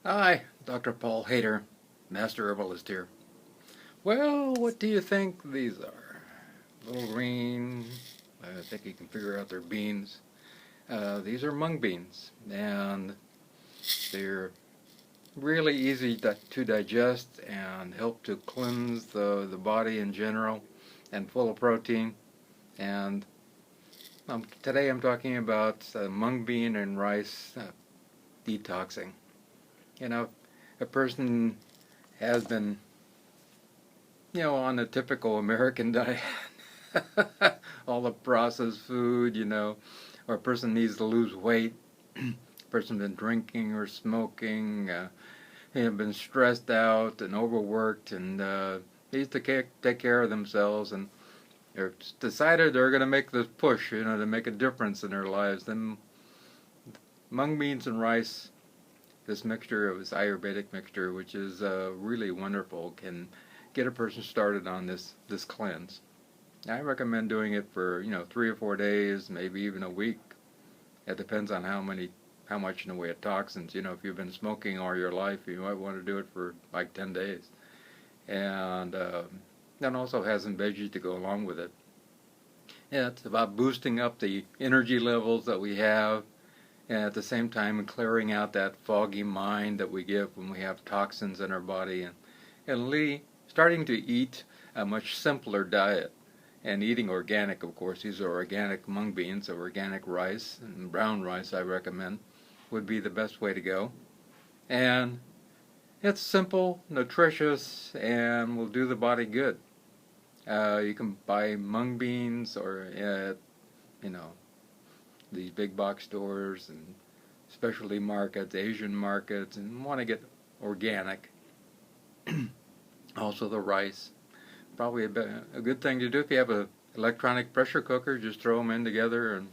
Hi, Dr. Paul Haider, Master Herbalist here. Well, what do you think these are? Little green, I think you can figure out they're beans. These are mung beans, and they're really easy to digest and help to cleanse the body in general, and full of protein. And today I'm talking about mung bean and rice detoxing. You know, a person has been on a typical American diet, all the processed food, or a person needs to lose weight, person been drinking or smoking, been stressed out and overworked, and needs to take care of themselves, and they're decided they're going to make this push, to make a difference in their lives. Then mung beans and rice, this mixture of this Ayurvedic mixture, which is really wonderful, can get a person started on this cleanse. I recommend doing it for 3 or 4 days, maybe even a week. It depends on how much in the way of toxins. If you've been smoking all your life, you might want to do it for like 10 days. And then also has some veggies to go along with it. Yeah, it's about boosting up the energy levels that we have, and at the same time clearing out that foggy mind that we get when we have toxins in our body, and starting to eat a much simpler diet, and eating organic. Of course, these are organic mung beans, or organic rice, and brown rice I recommend would be the best way to go. And it's simple, nutritious, and will do the body good. You can buy mung beans or at these big box stores and specialty markets, Asian markets, and want to get organic. Also the rice, probably a good thing to do if you have a electronic pressure cooker. Just throw them in together and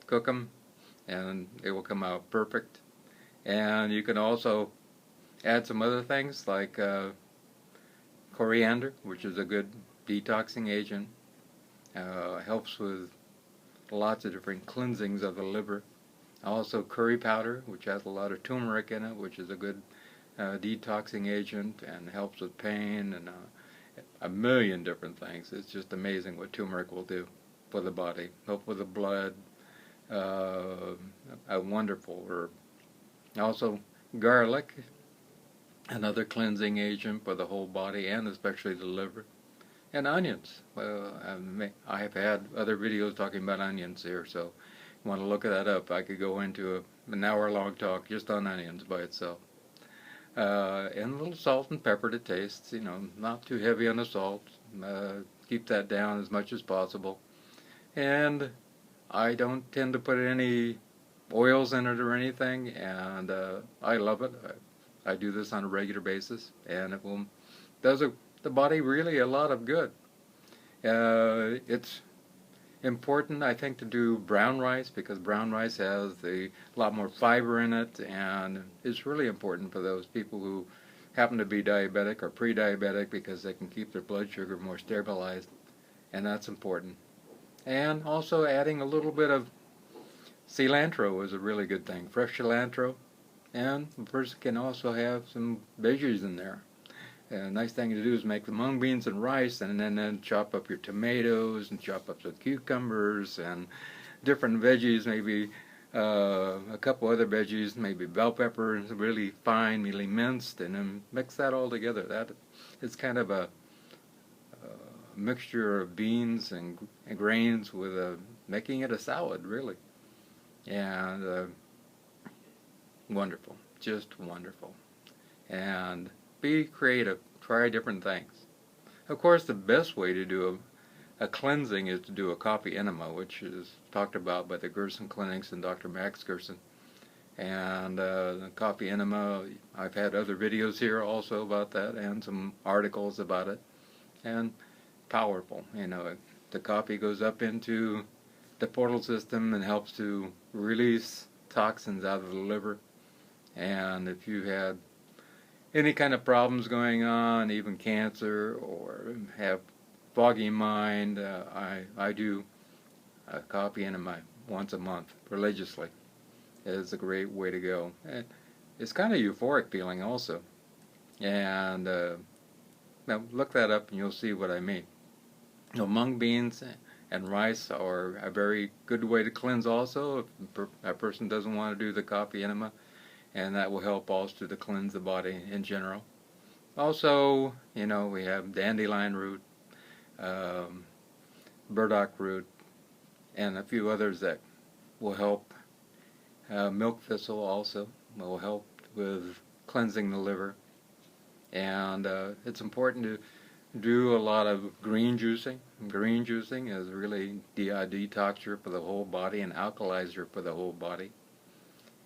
cook them, and they will come out perfect. And you can also add some other things like coriander, which is a good detoxing agent. Helps with lots of different cleansings of the liver. Also curry powder, which has a lot of turmeric in it, which is a good detoxing agent and helps with pain and a million different things. It's just amazing what turmeric will do for the body. Help with the blood. A wonderful herb. Also garlic, another cleansing agent for the whole body and especially the liver. And onions. Well, I have had other videos talking about onions here, so you want to look that up. I could go into an hour-long talk just on onions by itself. And a little salt and pepper to taste. Not too heavy on the salt. Keep that down as much as possible. And I don't tend to put any oils in it or anything, and I love it. I do this on a regular basis, and it does the body really a lot of good. It's important, I think, to do brown rice, because brown rice has a lot more fiber in it, and it's really important for those people who happen to be diabetic or pre-diabetic, because they can keep their blood sugar more stabilized, and that's important. And also adding a little bit of cilantro is a really good thing, fresh cilantro, and a person can also have some veggies in there. A nice thing to do is make the mung beans and rice, and then chop up your tomatoes and chop up some cucumbers and different veggies, maybe a couple other veggies, maybe bell peppers, really fine, really minced, and then mix that all together. That is kind of a mixture of beans and grains with making it a salad, really. And wonderful, just wonderful. And be creative. Try different things. Of course, the best way to do a cleansing is to do a coffee enema, which is talked about by the Gerson Clinics and Dr. Max Gerson. And the coffee enema, I've had other videos here also about that, and some articles about it. And powerful. The coffee goes up into the portal system and helps to release toxins out of the liver. And if you had any kind of problems going on, even cancer, or have foggy mind, I do a coffee enema once a month religiously. It's a great way to go. And it's kind of euphoric feeling also. And now look that up and you'll see what I mean. Mung beans and rice are a very good way to cleanse also if a person doesn't want to do the coffee enema, and that will help also to cleanse the body in general. Also, we have dandelion root, um, burdock root, and a few others that will help. Milk thistle also will help with cleansing the liver. And it's important to do a lot of green juicing. Green juicing is really a detoxer for the whole body and alkalizer for the whole body.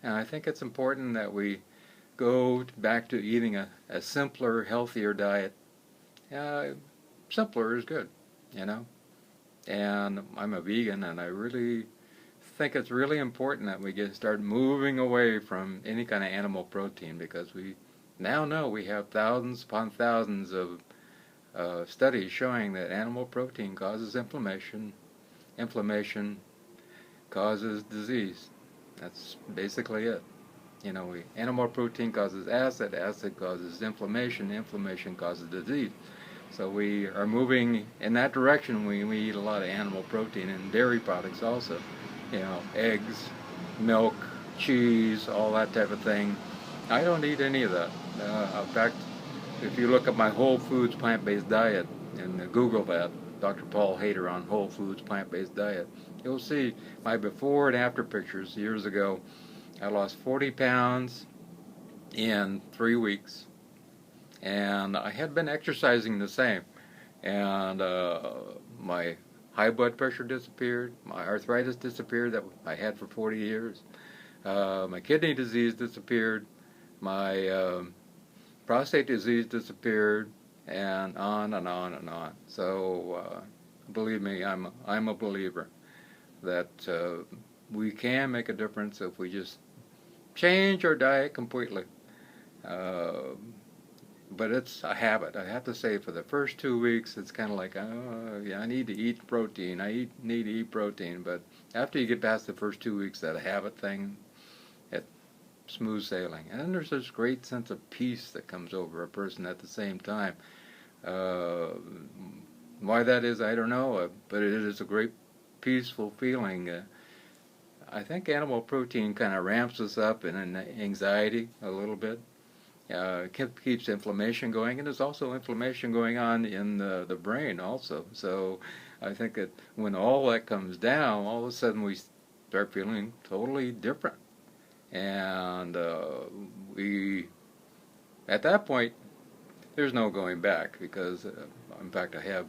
And I think it's important that we go back to eating a simpler, healthier diet. Simpler is good, And I'm a vegan, and I really think it's really important that we start moving away from any kind of animal protein, because we now know we have thousands upon thousands of studies showing that animal protein causes inflammation. Inflammation causes disease. That's basically it. Animal protein causes acid. Acid causes inflammation. Inflammation causes disease. So we are moving in that direction. We eat a lot of animal protein and dairy products also. Eggs, milk, cheese, all that type of thing. I don't eat any of that. In fact, if you look at my whole foods plant-based diet and Google that, Dr. Paul Haider on whole foods plant-based diet, you'll see my before and after pictures years ago. I lost 40 pounds in 3 weeks, and I had been exercising the same, and my high blood pressure disappeared, my arthritis disappeared that I had for 40 years, my kidney disease disappeared, my prostate disease disappeared, and on and on and on. So believe me, I'm a believer that we can make a difference if we just change our diet completely. But it's a habit. I have to say, for the first 2 weeks, it's kind of like, oh, yeah, I need to eat protein. Need to eat protein. But after you get past the first 2 weeks, that habit thing, it's smooth sailing. And then there's this great sense of peace that comes over a person at the same time. Why that is, I don't know, but it is a great peaceful feeling. I think animal protein kind of ramps us up in anxiety a little bit. Keeps inflammation going, and there's also inflammation going on in the brain also. So I think that when all that comes down, all of a sudden we start feeling totally different. And at that point, there's no going back, because in fact I have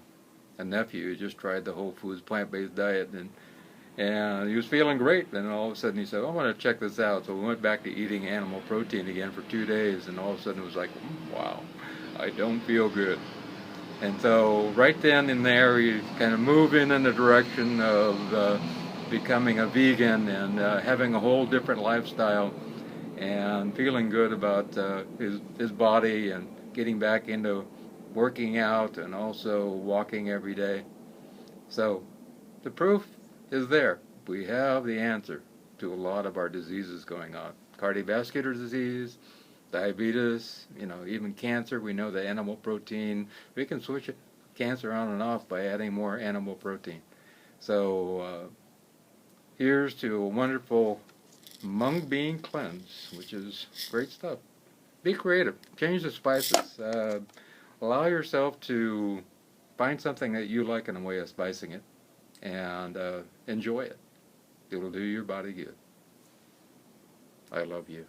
a nephew who just tried the whole foods plant-based diet, and he was feeling great, and all of a sudden he said, I want to check this out. So we went back to eating animal protein again for 2 days, and all of a sudden it was like, wow, I don't feel good. And so right then and there, he kind of moving in the direction of becoming a vegan and having a whole different lifestyle and feeling good about his body and getting back into working out and also walking every day. So the proof is there. We have the answer to a lot of our diseases going on. Cardiovascular disease, diabetes, even cancer. We know that animal protein, we can switch cancer on and off by adding more animal protein. So here's to a wonderful mung bean cleanse, which is great stuff. Be creative. Change the spices. Allow yourself to find something that you like in a way of spicing it, and enjoy it. It'll do your body good. I love you.